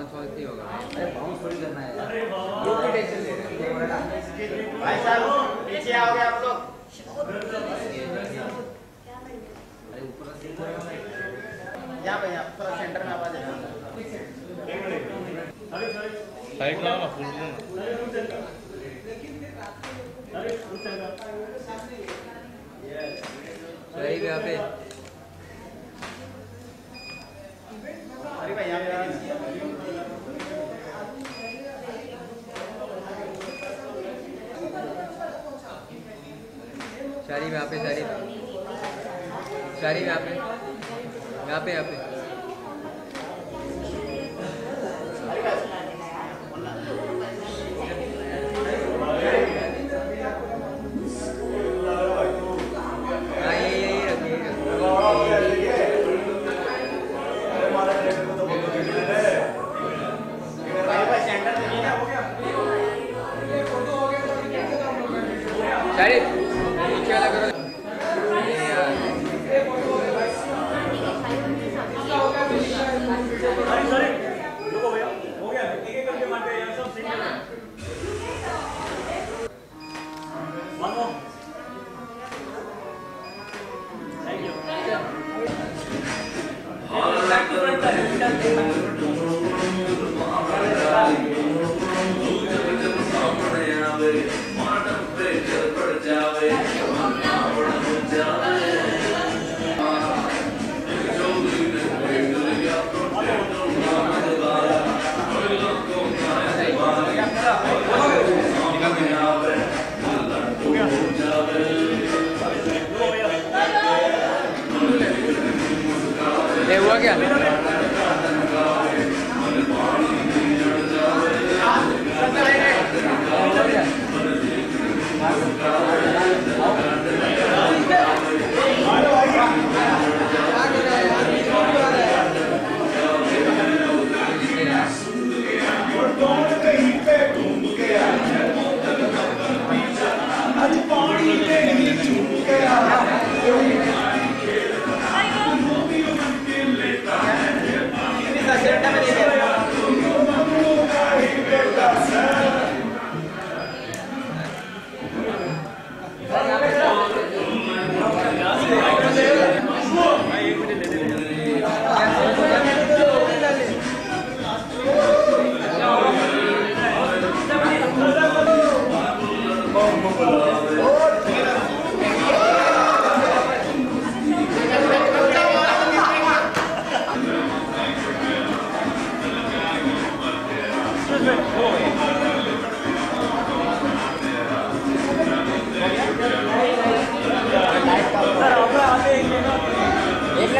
Bounce wounds नहीं होगा। अरे बाउंस थोड़ी करना है यार, ये टेंशन ले रहे हैं भाई साहब। पीछे आओगे आप लोग। अरे ऊपर से यहाँ पे यहाँ थोड़ा सेंटर में आवाज है। साइड ना फुल ना। सही यहाँ पे। अरे भाई यहाँ पे शारी यहाँ पे, शारी शारी यहाँ पे, यहाँ पे यहाँ पे। हुआ क्या?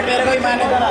मेरे को ही माने जरा।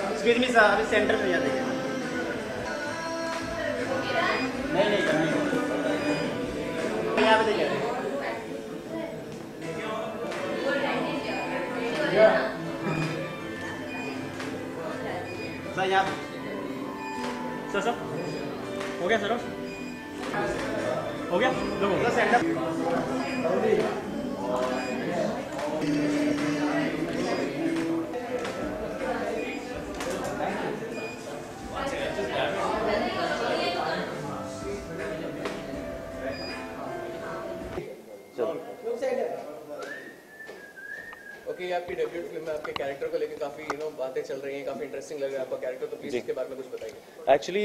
Excuse me sir, अभी सेंटर में जा देखिए। नहीं यहाँ पे देखिए। सर यहाँ सर हो गया सर हो गया लो सेंटर आपके कैरेक्टर को लेकर काफी बातें चल रही हैं, काफी इंटरेस्टिंग लग रहा है आपका कैरेक्टर, तो प्लीज इसके बारे में कुछ बताइए। एक्चुअली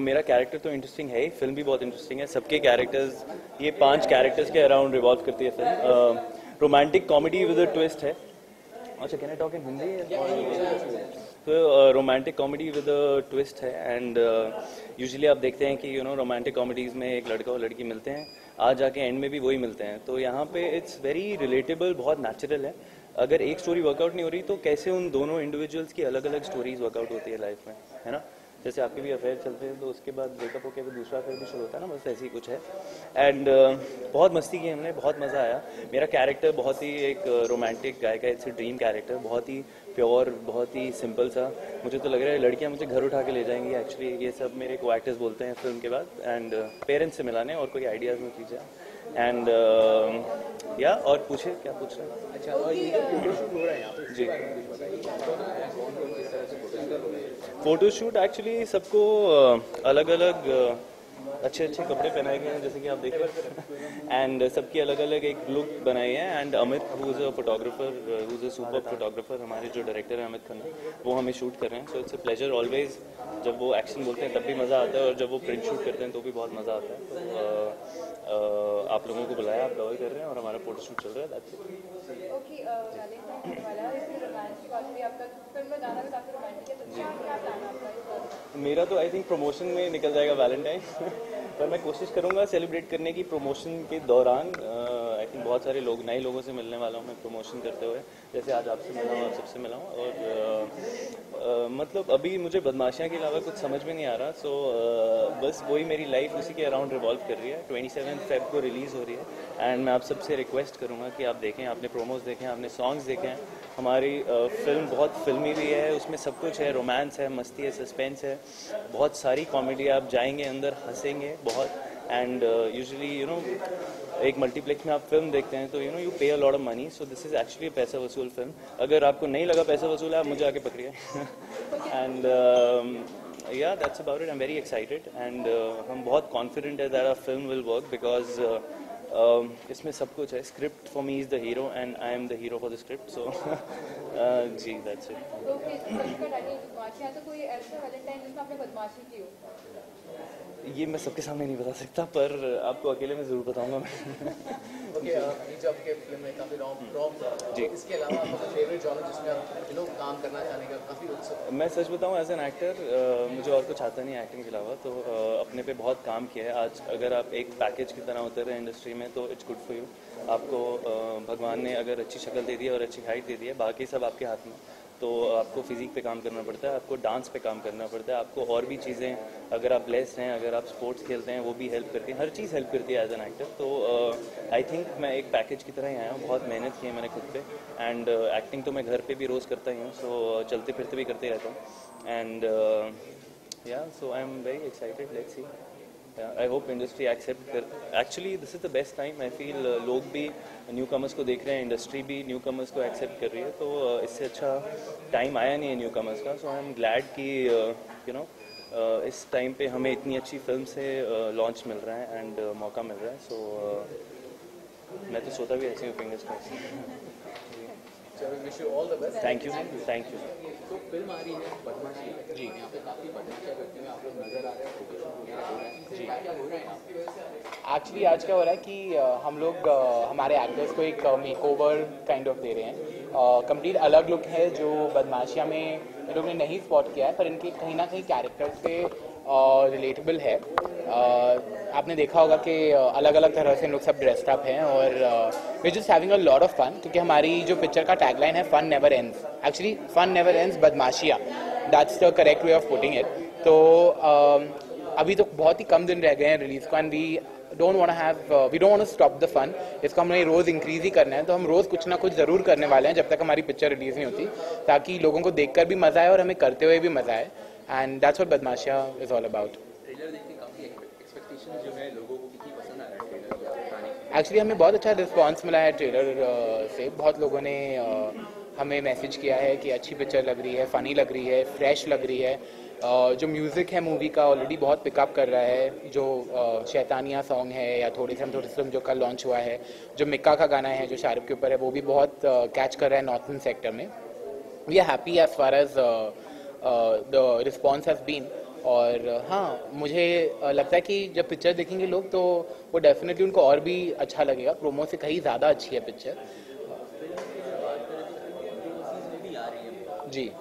मेरा कैरेक्टर तो इंटरेस्टिंग है ही, फिल्म भी बहुत इंटरेस्टिंग है। सबके कैरेक्टर्स, ये 5 कैरेक्टर्स के अराउंड रिवॉल्व करती है film. Romantic comedy with a twist है। अच्छा, can I talk in Hindi? तो romantic comedy with a twist है एंड यूजुअली आप देखते हैं कि रोमांटिक कॉमेडीज़ में एक लड़का और लड़की मिलते हैं, आज जाके एंड में भी वही मिलते हैं। तो यहाँ पे इट्स वेरी रिलेटेबल, बहुत नेचुरल है। अगर एक स्टोरी वर्कआउट नहीं हो रही तो कैसे उन दोनों इंडिविजुअल्स की अलग अलग स्टोरीज वर्कआउट होती है लाइफ में, है ना। जैसे आपके भी अफेयर चलते हैं तो उसके बाद ब्रेकअप होकर फिर दूसरा अफेयर भी शुरू होता है ना, बस ऐसे ही कुछ है। एंड बहुत मस्ती की हमने, बहुत मज़ा आया। मेरा कैरेक्टर बहुत ही एक रोमांटिक गाय का इट्स ड्रीम कैरेक्टर, बहुत ही प्योर, बहुत ही सिंपल सा। मुझे तो लग रहा है लड़कियां मुझे घर उठा के ले जाएंगी एक्चुअली, ये सब मेरे को एक्टर्स बोलते हैं फिल्म के बाद। एंड पेरेंट्स से मिलाने और कोई आइडियाज़ में कीजिए। एंड या और पूछे, क्या पूछ रहे हैं? अच्छा, और ये फोटोशूट हो रहा है यहाँ पे जी, फोटोशूट एक्चुअली सबको अलग अलग अच्छे अच्छे कपड़े पहनाए गए हैं, जैसे कि आप देख रहे हैं। एंड सबकी अलग अलग एक लुक बनाई है। And Amit who is a photographer, who is a super photographer, हमारे जो डायरेक्टर हैं अमित खन्ना, वो हमें शूट कर रहे हैं। So it's a pleasure always. जब वो एक्शन बोलते हैं तब भी मज़ा आता है और जब वो प्रिंट शूट करते हैं तो भी बहुत मज़ा आता है। तो आप लोगों को बुलाया, आप कवर कर रहे हैं और हमारा फोटो शूट चल रहा है। That's it. ओके, वैलेंटाइन वाला इसमें रोमांस की बात भी आपका फिल्म में गाना भी काफी रोमांटिक है, तो क्या प्लान है आपका इस बार? मेरा तो आई थिंक प्रमोशन में निकल जाएगा वैलेंटाइन पर मैं कोशिश करूंगा सेलिब्रेट करने की प्रमोशन के दौरान। आई थिंक बहुत सारे लोग, नए लोगों से मिलने वाला हूँ मैं प्रमोशन करते हुए, जैसे आज आपसे मिला हूँ, आप सबसे मिला हूँ। और मतलब अभी मुझे बदमाशियाँ के अलावा कुछ समझ में नहीं आ रहा। सो बस वही मेरी लाइफ उसी के अराउंड रिवॉल्व कर रही है। 27 फेब को रिलीज़ हो रही है एंड मैं आप सबसे रिक्वेस्ट करूँगा कि आप देखें, आपने प्रोमोज देखें, आपने सॉन्ग्स देखें हैं। हमारी फिल्म बहुत फिल्मी भी है, उसमें सब कुछ है, रोमांस है, मस्ती है, सस्पेंस है, बहुत सारी कॉमेडी। आप जाएंगे अंदर, हंसेंगे बहुत। एंड यूजुअली एक मल्टीप्लेक्स में आप फिल्म देखते हैं तो यू पे अ lot of money. So this is actually पैसा वसूल फिल्म। अगर आपको नहीं लगा पैसा वसूल है, आप मुझे आके पकड़िए। And yeah that's about it. I am very excited and हम बहुत कॉन्फिडेंट है that our film will work because इसमें सब कुछ है। Script for me is the hero and I am the hero for the script. So जी, that's it. Okay, film का title Badmashi है, तो कोई ऐसा वैलेंटाइन जिसमें आपने बदमाशी की हो? ये मैं सबके सामने नहीं बता सकता, पर आपको अकेले में ज़रूर बताऊंगा मैं। ओके, ये जो आपके फिल्म में काफी रॉम जी। इसके अलावा आपका फेवरेट जॉनर जिसमें आप काम करना चाहने का काफी उत्सुक? मैं सच बताऊं, एज एन एक्टर मुझे और कुछ आता नहीं एक्टिंग के अलावा। तो अपने पे बहुत काम किया है। आज अगर आप एक पैकेज की तरह उतर रहे हैं इंडस्ट्री में तो इट्स गुड फॉर यू। आपको भगवान ने अगर अच्छी शक्ल दे दी है और अच्छी हाइट दे दी है, बाकी सब आपके हाथ में। तो आपको फिजिक पे काम करना पड़ता है, आपको डांस पे काम करना पड़ता है, आपको और भी चीज़ें, अगर आप ब्लेस्ड हैं, अगर आप स्पोर्ट्स खेलते हैं, वो भी हेल्प करती है। हर चीज़ हेल्प करती है एज एन एक्टर। तो आई थिंक मैं एक पैकेज की तरह ही आया हूँ। बहुत मेहनत की है मैंने खुद पे। एंड एक्टिंग तो मैं घर पे भी रोज़ करता ही हूँ, सो चलते फिरते भी करते रहता हूँ। And yeah so I am very excited, let's see. I hope industry accept कर। Actually this is the best time. I feel लोग भी न्यू कमर्स को देख रहे हैं, इंडस्ट्री भी न्यू कमर्स को एक्सेप्ट कर रही है। तो इससे अच्छा टाइम आया नहीं है न्यू कमर्स का। सो आई एम ग्लैड कि इस टाइम पे हमें इतनी अच्छी फिल्म से लॉन्च मिल रहा है एंड मौका मिल रहा है। सो मैं तो सोता भी ऐसे हूँ, fingers crossed. Wish you all the best. Thank you, thank you. तो फिल्म आ रही है बदमाशी जी, यहाँ पे काफी बदमाशियाँ करते हुए आप लोग नजर आ रहे हैं, फोटोशूट वगैरह हो रहा है जी, क्या हो रहा है यहाँ पे? एक्चुअली आज क्या हो रहा है कि हम लोग हमारे एक्टर्स को एक मेकओवर काइंड ऑफ दे रहे हैं। कंप्लीट अलग लुक है जो बदमाशिया में इन लोग ने नहीं स्पॉट किया है, पर इनके कहीं ना कहीं कैरेक्टर से रिलेटेबल है। आपने देखा होगा कि अलग अलग तरह से इन लोग सब ड्रेस्ड अप हैं और we just having a lot of fun, क्योंकि हमारी जो पिक्चर का टैगलाइन है fun never ends. Actually fun never ends Badmashiyaan, that's the correct way of putting it. तो अभी तो बहुत ही कम दिन रह गए हैं रिलीज को and we don't want to stop the fun. इसको हमने रोज इंक्रीज ही करना है, तो हम रोज कुछ ना कुछ जरूर करने वाले हैं जब तक हमारी पिक्चर रिलीज नहीं होती, ताकि लोगों को देखकर भी मजा आए और हमें करते हुए भी मजा आए। And that's what Badmashiyaan is all about. Trailer देख के काफी एक्सपेक्टेशन जो है लोगों को कितनी पसंद आ रहा है ट्रेलर? एक्चुअली हमें बहुत अच्छा रिस्पांस मिला है ट्रेलर से। बहुत लोगों ने हमें मैसेज किया है कि अच्छी पिक्चर लग रही है, फ़नी लग रही है, फ्रेश लग रही है। जो म्यूज़िक है मूवी का ऑलरेडी बहुत पिकअप कर रहा है। जो शैतानिया सॉन्ग है या थोड़ी सी जो कल लॉन्च हुआ है, जो मिक्का का गाना है जो शाहरुख के ऊपर है, वो भी बहुत कैच कर रहा है नॉर्थन सेक्टर में। We are happy as far as the response has been. और हाँ, मुझे लगता है कि जब पिक्चर देखेंगे लोग तो वो डेफिनेटली उनको और भी अच्छा लगेगा। प्रोमो से कहीं ज़्यादा अच्छी है पिक्चर। जी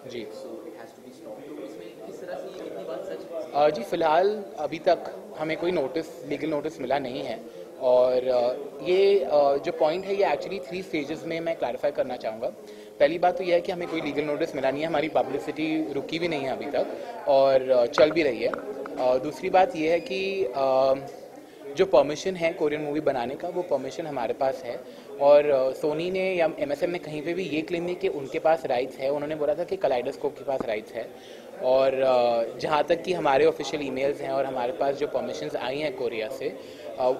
जी जी, फिलहाल अभी तक हमें कोई नोटिस, लीगल नोटिस मिला नहीं है। और ये जो पॉइंट है ये एक्चुअली 3 स्टेजेस में मैं क्लैरिफाई करना चाहूँगा। पहली बात तो यह है कि हमें कोई लीगल नोटिस मिला नहीं है, हमारी पब्लिसिटी रुकी भी नहीं है अभी तक और चल भी रही है। दूसरी बात यह है कि जो परमिशन है कोरियन मूवी बनाने का, वो परमिशन हमारे पास है। और सोनी ने या MSM ने कहीं पे भी ये क्लेम नहीं कि उनके पास राइट्स है। उन्होंने बोला था कि कलाइडोस्कोप के पास राइट्स है। और जहाँ तक कि हमारे ऑफिशियल ईमेल्स हैं और हमारे पास जो परमिशंस आई हैं कोरिया से,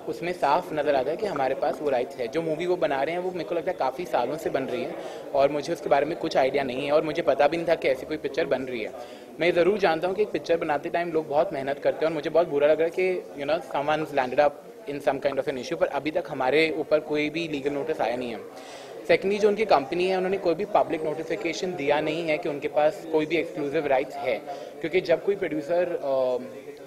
उसमें साफ नज़र आता है कि हमारे पास वो राइट्स है। जो मूवी वो बना रहे हैं वो मेरे को लगता है काफ़ी सालों से बन रही है और मुझे उसके बारे में कुछ आइडिया नहीं है और मुझे पता भी नहीं था कि ऐसी कोई पिक्चर बन रही है। मैं ज़रूर जानता हूँ कि एक पिक्चर बनाते टाइम लोग बहुत मेहनत करते हैं और मुझे बहुत बुरा लग रहा है कि someone's landed up in some kind of an issue, पर अभी तक हमारे ऊपर कोई भी लीगल नोटिस आया नहीं है। सेकेंडली, जो उनकी कंपनी है उन्होंने कोई भी पब्लिक नोटिफिकेशन दिया नहीं है कि उनके पास कोई भी एक्सक्लूसिव राइट्स है, क्योंकि जब कोई producer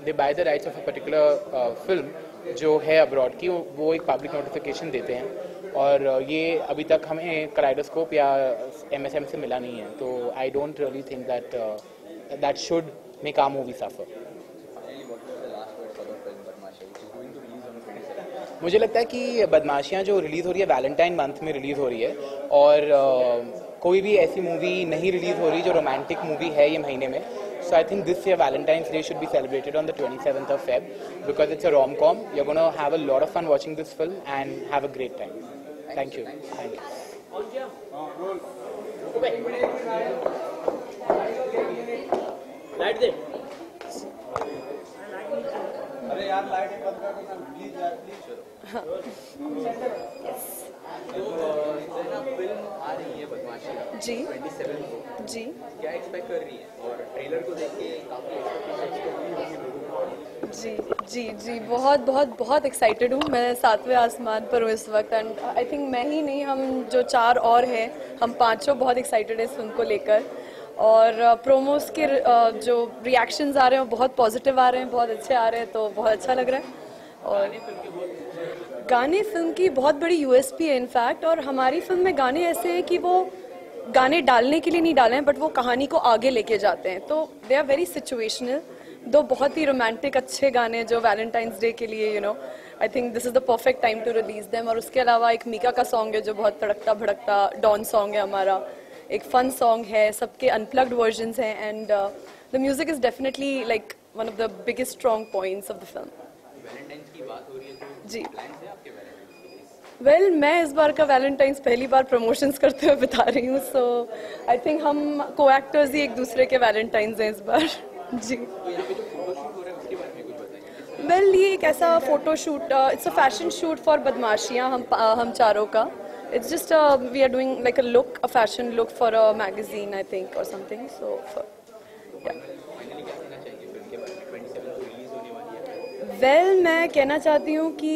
they by the rights of a particular film जो है अब्रॉड की, वो एक पब्लिक नोटिफिकेशन देते हैं और ये अभी तक हमें कलाइडोस्कोप या MSM से मिला नहीं है। तो I don't really think that should make our movie suffer. मुझे लगता है कि बदमाशियाँ जो रिलीज़ हो रही है वैलेंटाइन मंथ में रिलीज़ हो रही है और कोई भी ऐसी मूवी नहीं रिलीज़ हो रही जो रोमांटिक मूवी है ये महीने में। So I think this year Valentine's Day should be celebrated on the 27th of Feb because it's a rom-com. You're going to have a lot of fun watching this film and have a great time. Thank you. Thank you. Light दे। अरे यार light बंद कर दो ना please यार, please. Film आ रही है बदमाशी जी 27 को, जी क्या एक्सपेक्ट कर रही है और ट्रेलर को देख के काफी जी जी जी बहुत बहुत बहुत एक्साइटेड हूँ। मैं 7वें आसमान पर हूँ इस वक्त एंड आई थिंक मैं ही नहीं, हम जो 4 और हैं, हम 5 बहुत एक्साइटेड हैं इस फिल्म को लेकर। और प्रोमोस के जो रिएक्शंस आ रहे हैं वो बहुत पॉजिटिव आ रहे हैं, बहुत अच्छे आ रहे हैं, तो बहुत अच्छा लग रहा है। और गाने फिल्म की बहुत बड़ी USP है इनफैक्ट, और हमारी फिल्म में गाने ऐसे हैं कि वो गाने डालने के लिए नहीं डाले हैं बट वो कहानी को आगे लेके जाते हैं, तो दे आर वेरी सिचुएशनल। 2 बहुत ही रोमांटिक अच्छे गाने जो वैलेंटाइंस डे के लिए I think this is the perfect time to release them. और उसके अलावा एक मीका का सॉन्ग है जो बहुत तड़कता भड़कता डॉन सॉन्ग है हमारा, एक फन सॉन्ग है, सबके अनप्लग्ड वर्जन्स हैं and the music is definitely like one of the biggest strong points of the film. Valentine's की बात हो रही है तो जी प्लान्स है आपके वैलेंटाइंस? वेल मैं इस बार का वैलेंटाइंस पहली बार प्रमोशंस करते हुए बता रही हूँ, सो आई थिंक हम को एक्टर्स ही एक दूसरे के वैलेंटाइंस हैं इस बार। जी तो यहाँ पे जो फोटोशूट हो रहा है उसके बारे में कुछ बताइए। वेल ये एक ऐसा photoshoot, it's a fashion shoot for Badmashiyaan हम 4 का। It's just we are doing like a fashion look for a magazine I think or something. So yeah. Well मैं कहना चाहती हूँ कि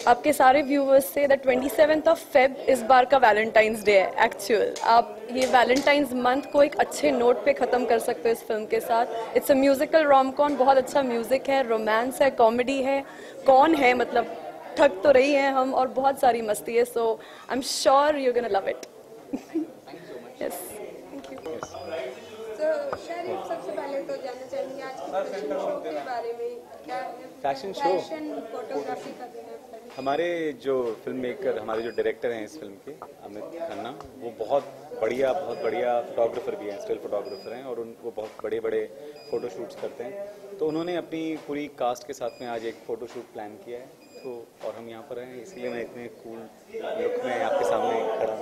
आपके सारे viewers say that 27th of Feb इस बार का वैलेंटाइंस डे है एक्चुअल। आप ये वैलेंटाइंस मंथ को एक अच्छे नोट पे ख़त्म कर सकते हो इस फिल्म के साथ। इट्स अ म्यूजिकल रोम-कॉम, बहुत अच्छा म्यूजिक है, रोमांस है, कॉमेडी है, कौन है मतलब थक तो रही हैं हम, और बहुत सारी मस्ती है, so I am sure you gonna love it. Yes thank you. तो शरीफ, सबसे पहले तो जानना चाहेंगे आज की फैशन शो के बारे में, क्या फैशन शो? फैशन फोटोग्राफी का दिन है। हमारे जो फिल्म मेकर, हमारे जो डायरेक्टर हैं इस फिल्म के, अमित खन्ना, वो बहुत बढ़िया फोटोग्राफर भी हैं, स्टिल फोटोग्राफर हैं और वो बहुत बड़े बड़े फ़ोटो शूट्स करते हैं। तो उन्होंने अपनी पूरी कास्ट के साथ में आज एक फ़ोटो शूट प्लान किया है, तो और हम यहाँ पर हैं, इसलिए मैं इतने कूल लुक में आपके सामने खड़ा हूँ।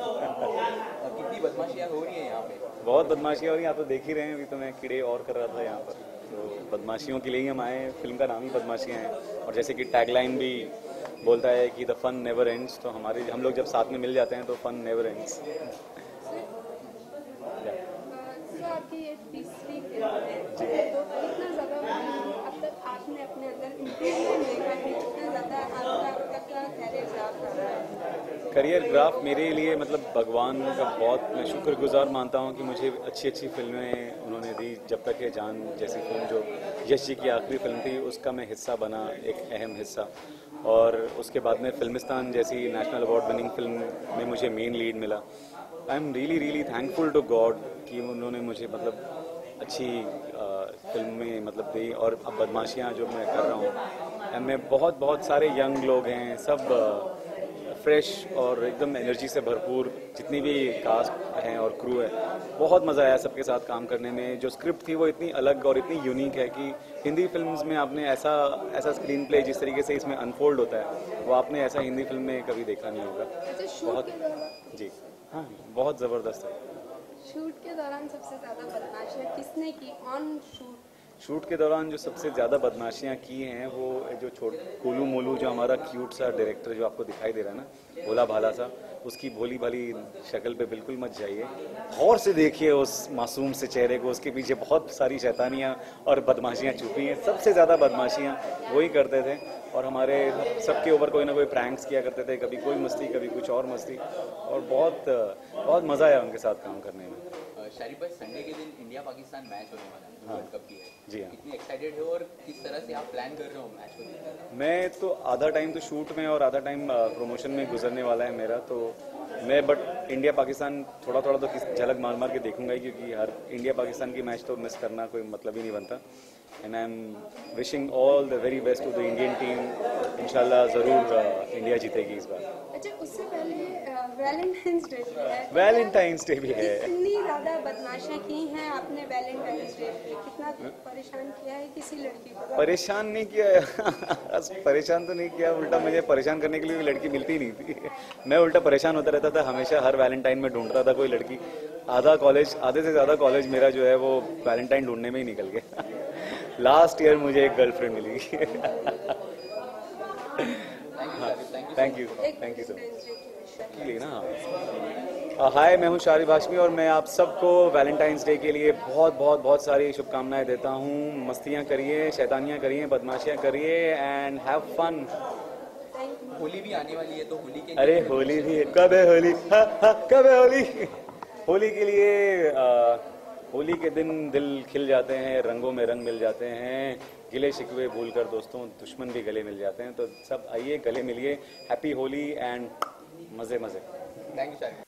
कितनी बदमाशियाँ हो रही है यहाँ पे? बहुत बदमाशियाँ हो रही हैं, आप तो देख ही रहे हैं। अभी तो मैं कीड़े और कर रहा था यहाँ पर, तो बदमाशियों के लिए ही हम आए हैं। फिल्म का नाम ही बदमाशियाँ हैं और जैसे कि टैगलाइन भी बोलता है कि द फन नेवर एंड्स, तो हम लोग जब साथ में मिल जाते हैं तो फन नेवर एंड्स। आपकी ये तीसरी फिल्म है, तो कितना ज़्यादा अब तक आप आपने अपने अंदर इम्प्रूवमेंट देखा है, कितना ज़्यादा आपका अब तक का कैरियर ग्राफ रहा है? करियर ग्राफ मेरे लिए मतलब भगवान का बहुत मैं शुक्रगुजार मानता हूँ कि मुझे अच्छी अच्छी फिल्में उन्होंने दी। जब तक है जान जैसी फिल्म जो यश जी की आखिरी फिल्म थी उसका मैं हिस्सा बना, एक अहम हिस्सा। और उसके बाद में फिल्मिस्तान जैसी नेशनल अवार्ड विनिंग फिल्म में मुझे मेन लीड मिला। I am really thankful to God कि उन्होंने मुझे मतलब अच्छी फिल्में मतलब दी। और अब बदमाशियाँ जो मैं कर रहा हूँ, मैं बहुत सारे यंग लोग हैं, सब फ्रेश और एकदम एनर्जी से भरपूर, जितनी भी कास्ट हैं और क्रू है, बहुत मज़ा आया सबके साथ काम करने में। जो स्क्रिप्ट थी वो इतनी अलग और इतनी यूनिक है कि हिंदी फिल्म्स में आपने ऐसा स्क्रीन प्ले जिस तरीके से इसमें अनफोल्ड होता है वो आपने ऐसा हिंदी फिल्म में कभी देखा नहीं होगा। बहुत जी हाँ, बहुत ज़बरदस्त है। शूट के दौरान सबसे ज़्यादा बदमाशियाँ किसने की ऑन शूट? शूट के दौरान जो सबसे ज़्यादा बदमाशियाँ की हैं वो जो कोलू मोलू जो हमारा क्यूट सा डायरेक्टर जो आपको दिखाई दे रहा है ना, भोला भाला सा, उसकी भोली भाली शक्ल पे बिल्कुल मत जाइए, गौर से देखिए उस मासूम से चेहरे को। उसके पीछे बहुत सारी शैतानियाँ और बदमाशियाँ छुपी हैं। सबसे ज़्यादा बदमाशियाँ वही करते थे और हमारे सबके ऊपर कोई ना कोई प्रैंक्स किया करते थे, कभी कोई मस्ती कभी कुछ और मस्ती, और बहुत मज़ा आया उनके साथ काम करने में। शारिफ भाई, संडे के दिन इंडिया पाकिस्तान मैच होने वाला है वर्ल्ड कप की है, जी हाँ। कितनी एक्साइटेड हो और किस तरह से आप प्लान कर रहे हो मैच को देखने का? मैं तो आधा टाइम तो शूट में और आधा टाइम प्रमोशन में गुजरने वाला है मेरा, तो मैं बट इंडिया पाकिस्तान थोड़ा तो झलक मार के देखूंगा ही, क्योंकि हर इंडिया पाकिस्तान की मैच तो मिस करना कोई मतलब ही नहीं बनता। And I am wishing all the very best to the Indian team. इंशाल्लाह ज़रूर इंडिया जीतेगी इस बार। अच्छा, उससे पहले वैलेंटाइंस डे भी है। वैलेंटाइंस डे भी है। इतनी ज़्यादा बदमाशियाँ की हैं आपने वैलेंटाइंस डे पे, कितना परेशान किया है किसी लड़की को? परेशान नहीं किया परेशान तो नहीं किया, उल्टा मुझे परेशान करने के लिए कोई लड़की मिलती ही नहीं थी। मैं उल्टा परेशान होता रहता था हमेशा, हर वैलेंटाइन में ढूंढता था कोई लड़की। आधे से ज़्यादा कॉलेज मेरा जो है वो वैलेंटाइन ढूंढने में ही निकल गया। लास्ट ईयर मुझे एक गर्लफ्रेंड मिली। Thank you so much. Hi, मैं हूँ शारिफ हाशमी और मैं आप सबको वैलेंटाइंस डे के लिए बहुत सारी शुभकामनाएं देता हूँ। मस्तियाँ करिए, शैतानियाँ करिए, बदमाशियाँ करिए एंड हैव फन। होली भी आने वाली है, तो होली के अरे होली भी कब है? होली कब है होली? होली के लिए होली के दिन दिल खिल जाते हैं, रंगों में रंग मिल जाते हैं, गिले शिकवे भूलकर दोस्तों दुश्मन भी गले मिल जाते हैं। तो सब आइए, गले मिलिए, हैप्पी होली एंड मज़े। Thank you Sharif.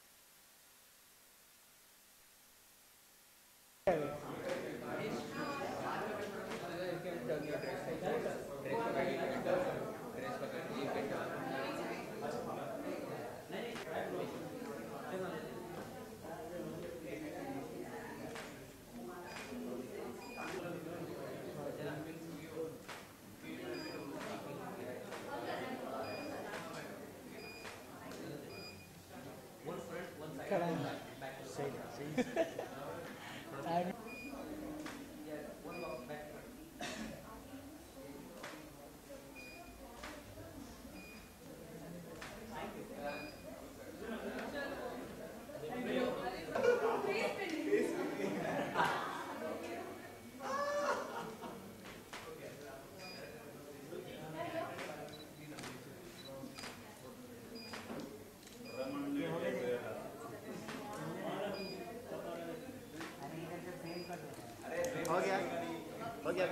हो गया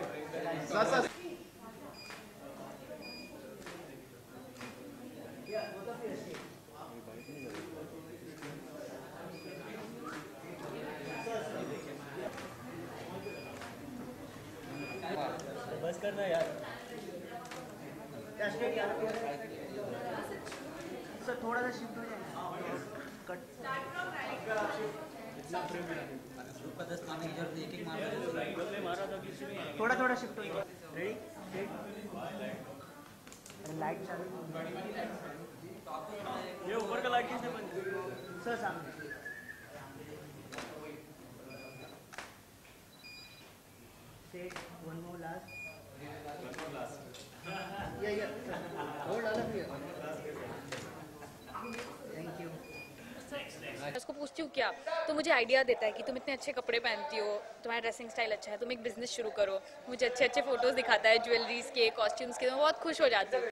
सर बस करना यार। सर थोड़ा सा शिफ्ट हो जाए, कट का 10 मारने की जरूरत, एक मारा था किसी में। थोड़ा शिफ्ट हो जाए। रेडी लाइट चालू, ये ऊपर का लाइट किसने बंद किया? सर सामने टेक वन मोर लास्ट या hold all of you. Thank you. उसको पूछती हूँ क्या, तो मुझे आइडिया देता है कि तुम इतने अच्छे कपड़े पहनती हो, तुम्हारा ड्रेसिंग स्टाइल अच्छा है, तुम एक बिजनेस शुरू करो। मुझे अच्छे अच्छे फोटोज दिखाता है ज्वेलरीज के, कॉस्ट्यूम्स के, तो मैं बहुत खुश हो जाती हूँ।